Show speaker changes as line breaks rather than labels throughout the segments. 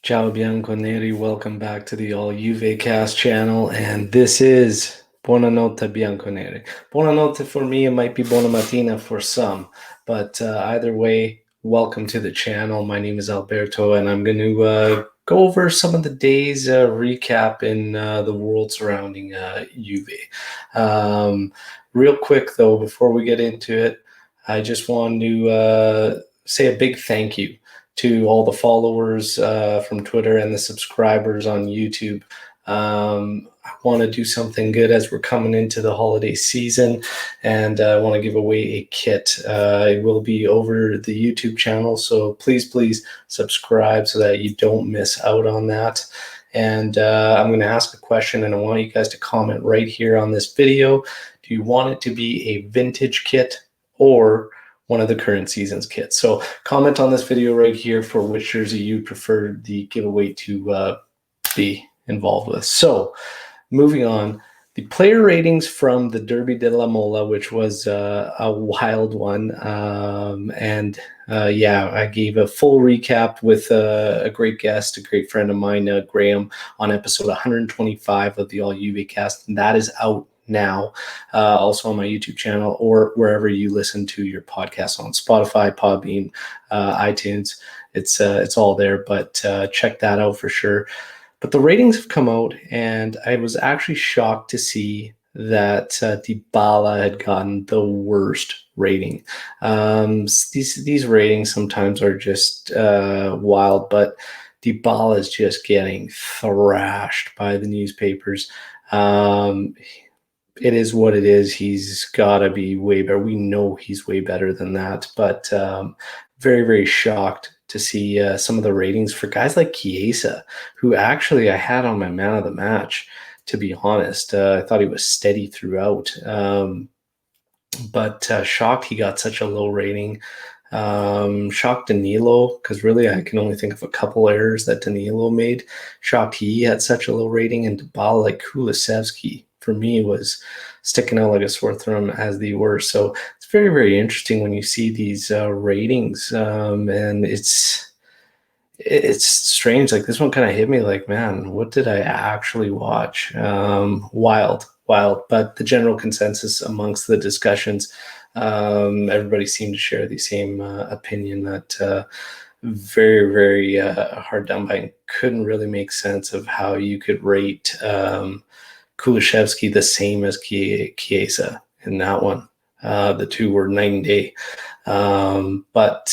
Ciao Bianconeri, welcome back to the All Juve Cast channel, and this is Buonanotte Bianconeri. Buonanotte for me, it might be Buona Mattina for some, but either way, welcome to the channel. My name is Alberto, and I'm going to go over some of the day's recap in the world surrounding Juve. Real quick, though, before we get into it, I just want to say a big thank you to all the followers from Twitter and the subscribers on YouTube. I want to do something good as we're coming into the holiday season, and I want to give away a kit. It will be over the YouTube channel, so please subscribe so that you don't miss out on that. And I'm going to ask a question, and I want you guys to comment right here on this video. Do you want it to be a vintage kit or one of the current season's kits? So comment on this video right here for which jersey you prefer the giveaway to be involved with. So moving on, the player ratings from the Derby della Mola, which was a wild one. Yeah, I gave a full recap with a great guest, a great friend of mine, Graham, on episode 125 of the All Juve Cast. And that is out now, also on my YouTube channel or wherever you listen to your podcasts, on Spotify, Podbean, iTunes. It's all there, but check that out for sure. But the ratings have come out, and I was actually shocked to see that Dybala had gotten the worst rating. These ratings sometimes are just wild, but Dybala is just getting thrashed by the newspapers. It is what it is. He's got to be way better. We know he's way better than that, but very shocked to see some of the ratings for guys like Chiesa, who actually I had on my man of the match, to be honest. I thought he was steady throughout, but shocked he got such a low rating. Shocked Danilo, because really I can only think of a couple errors that Danilo made. Shocked he had such a low rating, and Dybala, like Kulusevski, for me, was sticking out like a sore thumb as the worst. So it's very interesting when you see these ratings, and it's strange. Like, this one kind of hit me like, man, what did I actually watch? Wild. But the general consensus amongst the discussions, everybody seemed to share the same opinion that very hard done by, and couldn't really make sense of how you could rate Kulusevski the same as Chiesa in that one. The two were night and day. But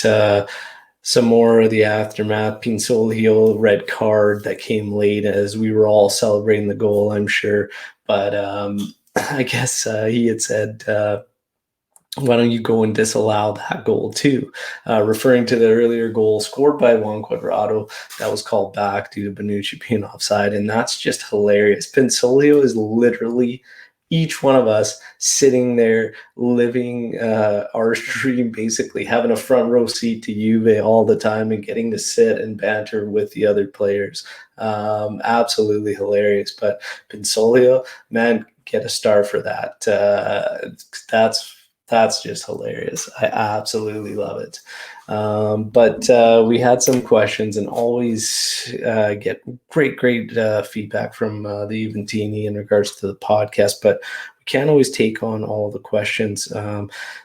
some more of the aftermath. Pinsolio red card that came late as we were all celebrating the goal, I'm sure. But I guess he had said, why don't you go and disallow that goal too? Referring to the earlier goal scored by Juan Cuadrado that was called back due to Bonucci being offside. And that's just hilarious. Pinsolio is literally each one of us sitting there living our dream, basically having a front row seat to Juve all the time and getting to sit and banter with the other players. Absolutely hilarious. But Pinsolio, man, get a star for that. That's just hilarious. I absolutely love it. But we had some questions, and always get great feedback from the Juventini in regards to the podcast, but we can't always take on all the questions.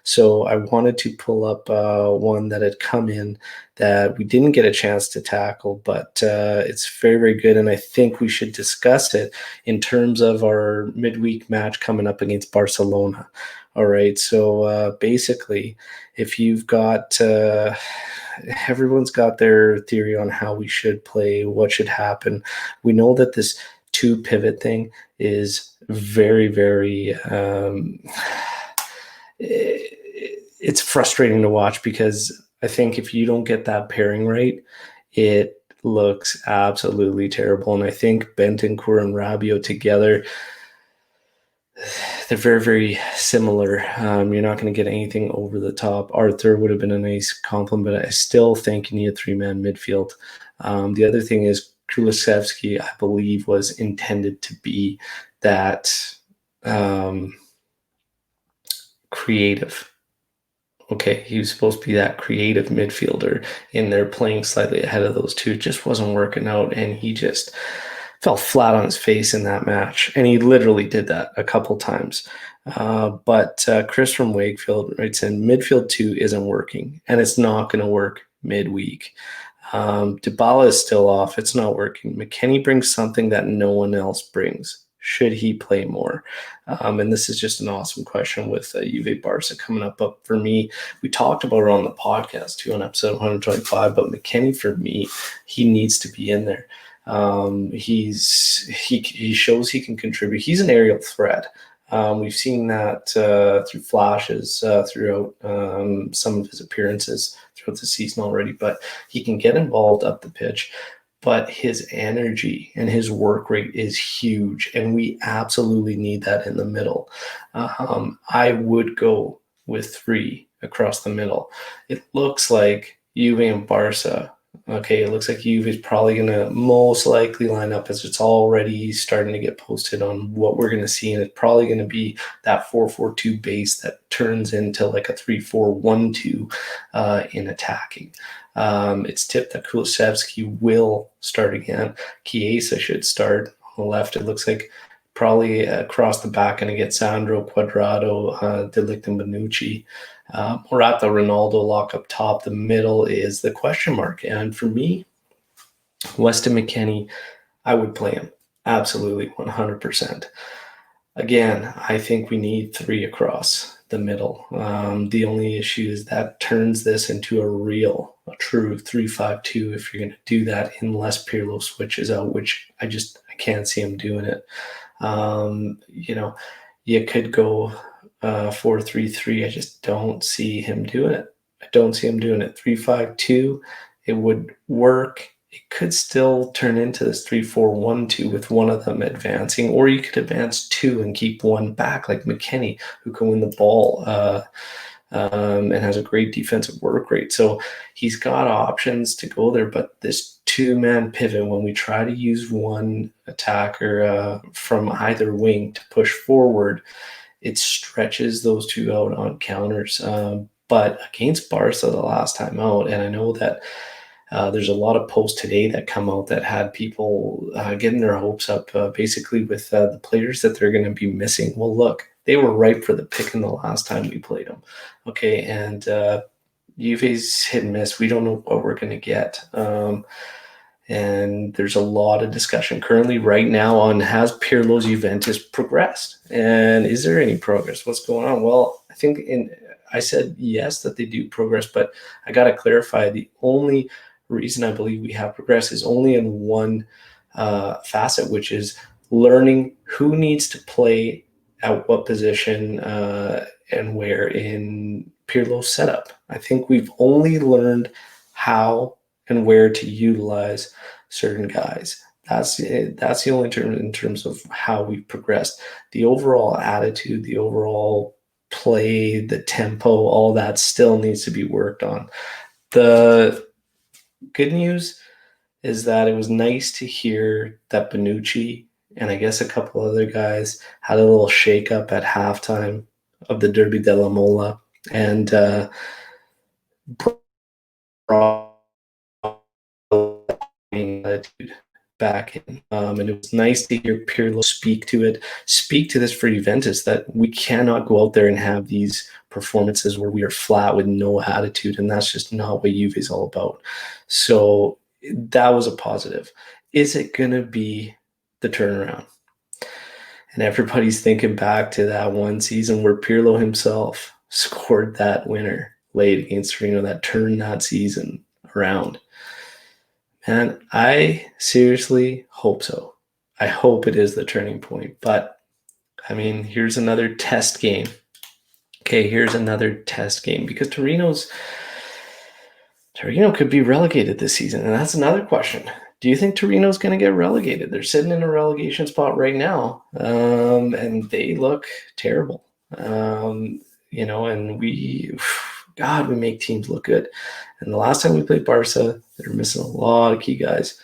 So I wanted to pull up one that had come in that we didn't get a chance to tackle, but it's very good, and I think we should discuss it in terms of our midweek match coming up against Barcelona. All right, so basically, if you've got everyone's got their theory on how we should play, what should happen. We know that this two pivot thing is very it's frustrating to watch, because I think if you don't get that pairing right, it looks absolutely terrible. And I think Bentancur and Rabiot together, they're very similar. You're not going to get anything over the top. Arthur would have been a nice compliment, but I still think you need a three-man midfield. The other thing is Kulusevski, I believe, was intended to be that creative Okay, he was supposed to be that creative midfielder in there playing slightly ahead of those two. It just wasn't working out, and he just fell flat on his face in that match. And he literally did that a couple times. But Chris from Wakefield writes in, midfield two isn't working, and it's not going to work midweek. Dybala is still off. It's not working. McKennie brings something that no one else brings. Should he play more? And this is just an awesome question with Juve Barca coming up. But for me, we talked about it on the podcast too on episode 125. But McKennie, for me, he needs to be in there. He shows he can contribute. He's an aerial threat. We've seen that through flashes throughout some of his appearances throughout the season already, but he can get involved up the pitch. But his energy and his work rate is huge, and we absolutely need that in the middle. I would go with 3 across the middle. It looks like Juve and Barca. Okay, it looks like Juve is probably going to most likely line up as it's already starting to get posted on what we're going to see, and it's probably going to be that 4-4-2 base that turns into like a 3-4-1-2 in attacking. It's tipped that Kulusevski will start again. Chiesa should start on the left. It looks like probably across the back going to get Sandro, Cuadrado, De Ligt, and Bonucci. Morata, Ronaldo lock up top. The middle is the question mark. And for me, Weston McKennie, I would play him. Absolutely, 100%. Again, I think we need 3 across the middle. The only issue is that turns this into a true 3-5-2 if you're going to do that, unless Pirlo switches out, which I can't see him doing it. You could go 4-3-3. I just don't see him doing it. 3-5-2, it would work. It could still turn into this 3-4-1-2 with one of them advancing, or you could advance 2 and keep one back, like McKennie, who can win the ball and has a great defensive work rate. So he's got options to go there, but this 2-man pivot, when we try to use one attacker from either wing to push forward, it stretches those 2 out on counters. But against Barca the last time out, and I know that there's a lot of posts today that come out that had people getting their hopes up basically with the players that they're going to be missing. Well, look, they were ripe for the picking the last time we played them. Okay, and Juve's hit and miss. We don't know what we're going to get. And there's a lot of discussion currently right now on, has Pirlo's Juventus progressed? And is there any progress? What's going on? Well, I said yes, that they do progress, but I got to clarify, the only reason I believe we have progressed is only in one facet, which is learning who needs to play at what position and where in Pirlo's setup. I think we've only learned how and where to utilize certain guys. That's the only term in terms of how we've progressed. The overall attitude, the overall play, the tempo, all that still needs to be worked on. The good news is that it was nice to hear that Bonucci and I guess a couple other guys had a little shakeup at halftime of the Derby della Mola and brought attitude back in. And it was nice to hear Pirlo speak to this for Juventus, that we cannot go out there and have these performances where we are flat with no attitude, and that's just not what Juve is all about. So that was a positive. Is it going to be the turnaround? And everybody's thinking back to that one season where Pirlo himself scored that winner late against Torino that turned that season around. And I seriously hope so. I hope it is the turning point. But, I mean, here's another test game. Okay, here's another test game. Because Torino could be relegated this season. And that's another question. Do you think Torino's going to get relegated? They're sitting in a relegation spot right now. And they look terrible. And we make teams look good. And the last time we played Barca, they were missing a lot of key guys.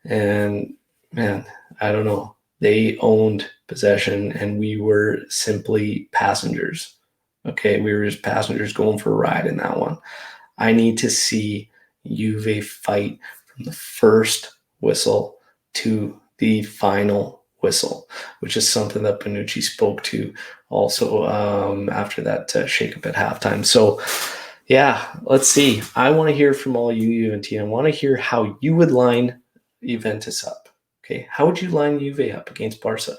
And, man, I don't know. They owned possession, and we were simply passengers. Okay, we were just passengers going for a ride in that one. I need to see Juve fight from the first whistle to the final whistle, which is something that Bonucci spoke to also after that shakeup at halftime. So, yeah, let's see. I want to hear from all you Juventine. I want to hear how you would line Juventus up. Okay, how would you line Juve up against Barca?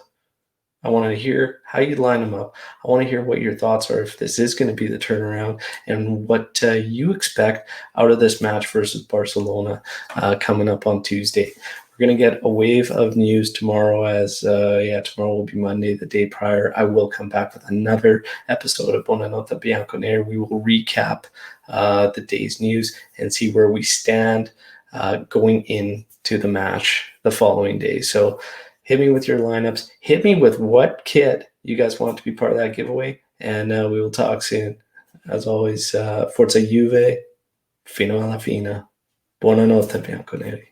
I want to hear how you line them up. I want to hear what your thoughts are if this is going to be the turnaround and what you expect out of this match versus Barcelona coming up on Tuesday. We're going to get a wave of news tomorrow as, tomorrow will be Monday, the day prior. I will come back with another episode of Buonanotte Bianconeri. We will recap the day's news and see where we stand going into the match the following day. So, hit me with your lineups. Hit me with what kit you guys want to be part of that giveaway. And we will talk soon. As always, Forza Juve, fino alla fine. Buonanotte Bianconeri.